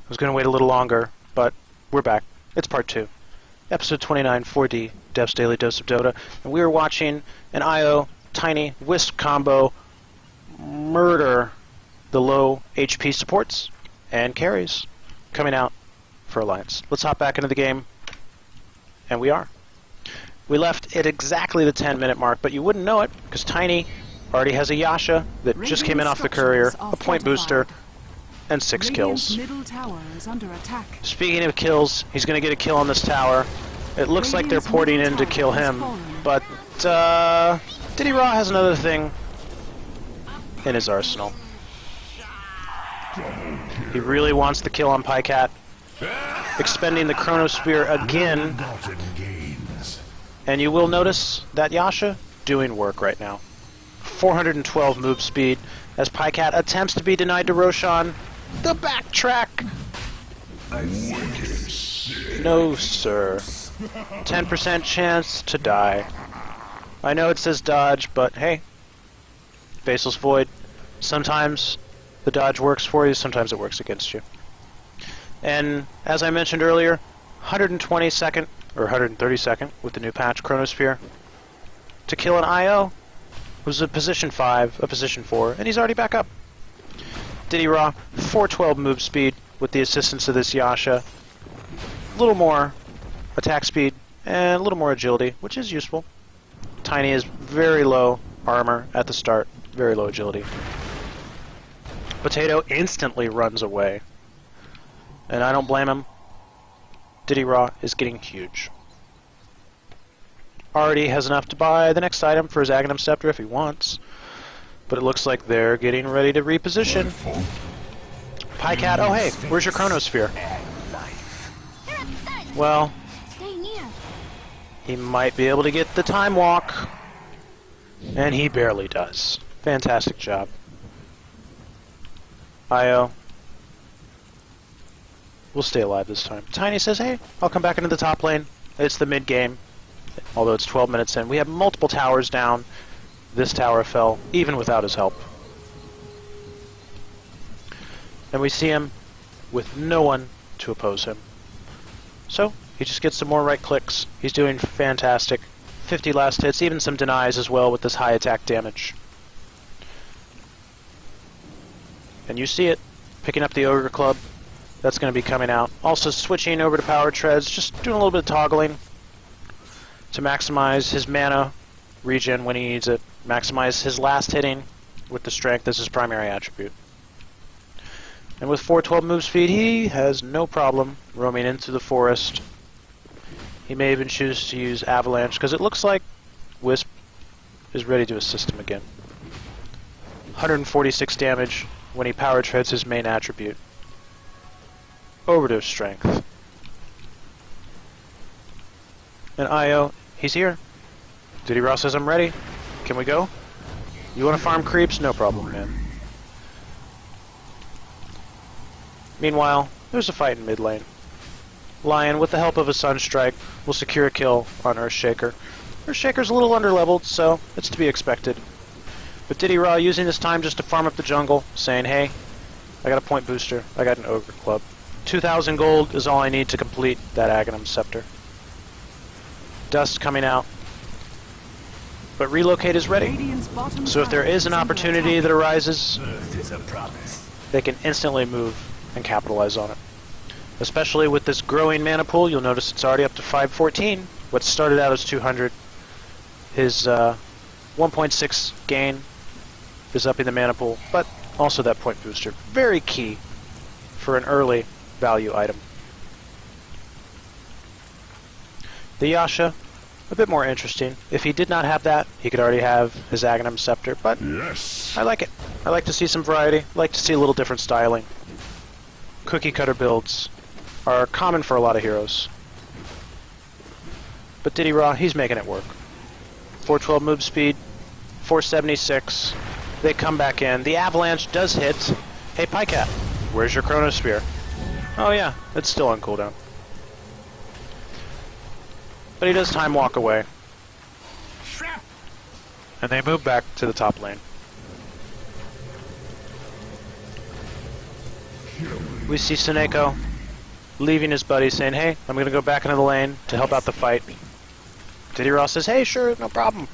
I was going to wait a little longer, but we're back. It's part 2. Episode 29, 4D, Dev's Daily Dose of Dota. And we are watching an IO Tiny+Wisp combo murder the low HP supports and carries coming out for Alliance. Let's hop back into the game. And we are. We left at exactly the 10-minute mark, but you wouldn't know it because Tiny already has a Yasha that just came in off the courier, a point booster, and 6 kills. Middle tower is under attack. Speaking of kills, he's going to get a kill on this tower. It looks like they're porting in to kill him, but Ditya has another thing in his arsenal. He really wants the kill on Pycat, expending the Chronosphere again. And you will notice that Yasha doing work right now. 412 move speed as Pycat attempts to be denied to Roshan. The backtrack! No, sir. 10% chance to die. I know it says dodge, but hey. Basil's Void. Sometimes the dodge works for you, sometimes it works against you. And as I mentioned earlier, 122nd or 132nd with the new patch Chronosphere to kill an IO who's a position 5, a position 4, and he's already back up. Ditya, 412 move speed with the assistance of this Yasha. A little more attack speed and a little more agility, which is useful. Tiny is very low armor at the start, very low agility. Potato instantly runs away, and I don't blame him. Ditya is getting huge. Already has enough to buy the next item for his Aghanim Scepter if he wants, but it looks like they're getting ready to reposition. Pycat, oh hey, where's your Chronosphere? Well, he might be able to get the time walk, and he barely does. Fantastic job. IO. We'll stay alive this time. Tiny says, hey, I'll come back into the top lane. It's the mid-game, although it's 12 minutes in. We have multiple towers down. This tower fell, even without his help. And we see him with no one to oppose him. So, he just gets some more right clicks. He's doing fantastic. 50 last hits, even some denies as well with this high attack damage. And you see it, picking up the Ogre Club. That's going to be coming out. Also switching over to Power Treads, just doing a little bit of toggling to maximize his mana regen when he needs it. Maximize his last hitting with the strength as his primary attribute. And with 412 move speed, he has no problem roaming into the forest. He may even choose to use Avalanche, because it looks like Wisp is ready to assist him again. 146 damage when he Power Treads his main attribute. Over to strength. And IO, he's here. Ditya says, I'm ready. Can we go? You want to farm creeps? No problem, man. Meanwhile, there's a fight in mid lane. Lion, with the help of a Sunstrike, will secure a kill on Earthshaker. Earthshaker's a little underleveled, so it's to be expected. But Ditya using this time just to farm up the jungle, saying, hey, I got a point booster, I got an Ogre Club. 2,000 gold is all I need to complete that Aghanim Scepter. Dust coming out. But Relocate is ready. So if there is an opportunity that arises, they can instantly move and capitalize on it. Especially with this growing mana pool, you'll notice it's already up to 514. What started out as 200. His 1.6 gain is upping the mana pool, but also that point booster. Very key for an early value item. The Yasha, a bit more interesting. If he did not have that, he could already have his Aghanim Scepter, but yes. I like it. I like to see some variety. I like to see a little different styling. Cookie cutter builds are common for a lot of heroes. But Ditya, he's making it work. 412 move speed, 476. They come back in. The Avalanche does hit. Hey, Pycat, where's your Chronosphere? Oh yeah, it's still on cooldown. But he does time walk away. And they move back to the top lane. Killing. We see Suneko leaving his buddy, saying, hey, I'm going to go back into the lane to help out the fight. Ditya says, hey, sure, no problem.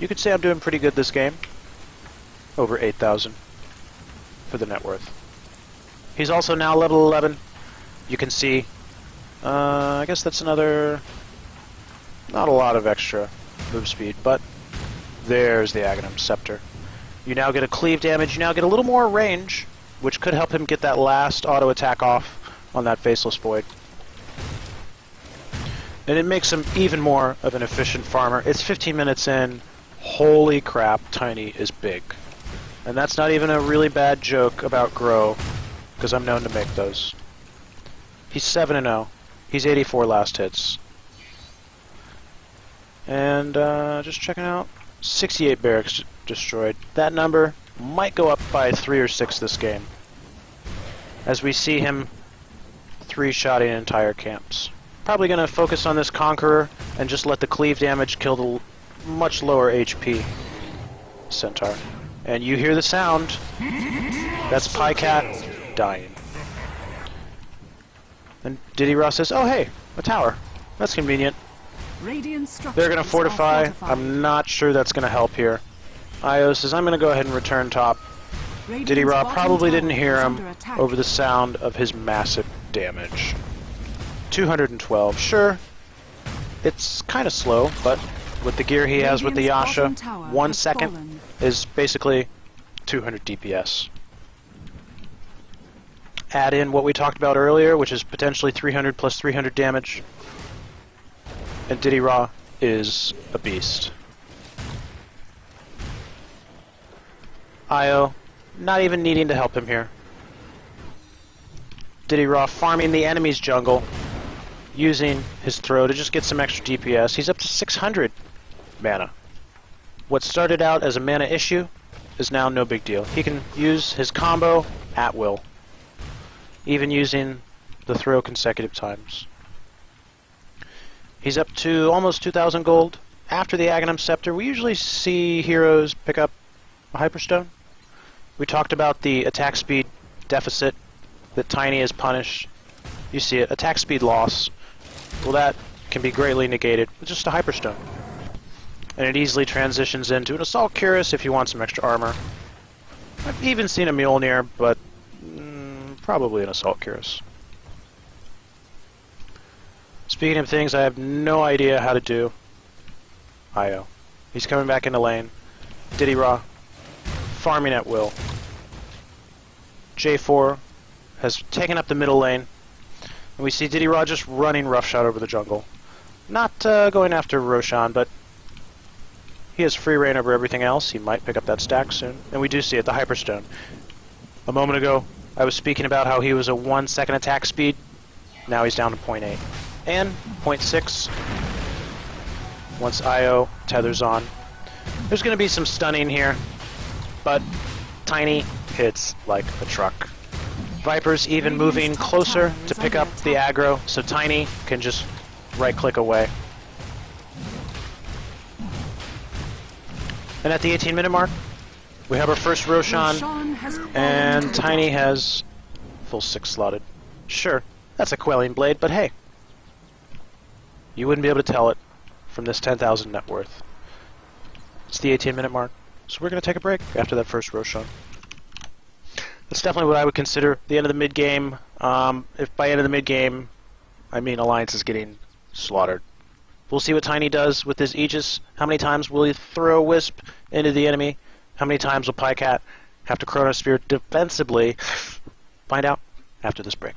You could say I'm doing pretty good this game. Over 8,000 for the net worth. He's also now level 11. You can see, I guess that's another, not a lot of extra move speed, but there's the Aghanim Scepter. You now get a cleave damage, you now get a little more range, which could help him get that last auto attack off on that Faceless Void. And it makes him even more of an efficient farmer. It's 15 minutes in. Holy crap, Tiny is big. And that's not even a really bad joke about Grow, because I'm known to make those. He's 7-0. He's 84 last hits. And just checking out, 68 barracks destroyed. That number might go up by 3 or 6 this game, as we see him 3-shotting entire camps. Probably going to focus on this Conqueror and just let the cleave damage kill the much lower HP Centaur. And you hear the sound. That's Pycat dying. And Ditya says, oh hey, a tower. That's convenient. They're going to fortify. I'm not sure that's going to help here. Io says, I'm going to go ahead and return top. Ditya probably didn't hear him over the sound of his massive damage. 212. Sure, it's kind of slow, but with the gear he has with the Yasha, 1 second is basically 200 DPS. Add in what we talked about earlier, which is potentially 300 plus 300 damage, and Ditya is a beast. Io, not even needing to help him here. Ditya farming the enemy's jungle, using his throw to just get some extra DPS. He's up to 600 mana. What started out as a mana issue is now no big deal. He can use his combo at will, even using the throw consecutive times. He's up to almost 2,000 gold. After the Aghanim Scepter, we usually see heroes pick up a Hyperstone. We talked about the attack speed deficit that Tiny has punished. You see it, attack speed loss. Well, that can be greatly negated with just a Hyperstone. And it easily transitions into an Assault Cuirass if you want some extra armor. I've even seen a Mjolnir, but probably an Assault Cuirass. Speaking of things I have no idea how to do, Io. He's coming back into lane. Ditya farming at will. J4 has taken up the middle lane. And we see Ditya just running roughshod over the jungle. Not going after Roshan, but he has free reign over everything else. He might pick up that stack soon. And we do see it, the Hyperstone. A moment ago, I was speaking about how he was a 1 second attack speed. Now he's down to 0.8. And 0.6 once Io tethers on. There's going to be some stunning here, but Tiny hits like a truck. Viper's even moving closer to pick up the aggro, so Tiny can just right-click away. And at the 18-minute mark, we have our first Roshan, and Tiny has full 6 slotted. Sure, that's a Quelling Blade, but hey, you wouldn't be able to tell it from this 10,000 net worth. It's the 18-minute mark, so we're going to take a break after that first Roshan. That's definitely what I would consider the end of the mid-game. If by end of the mid-game, I mean Alliance is getting slaughtered. We'll see what Tiny does with his Aegis. How many times will he throw Wisp into the enemy? How many times will Pycat have to Chronosphere defensively? Find out after this break.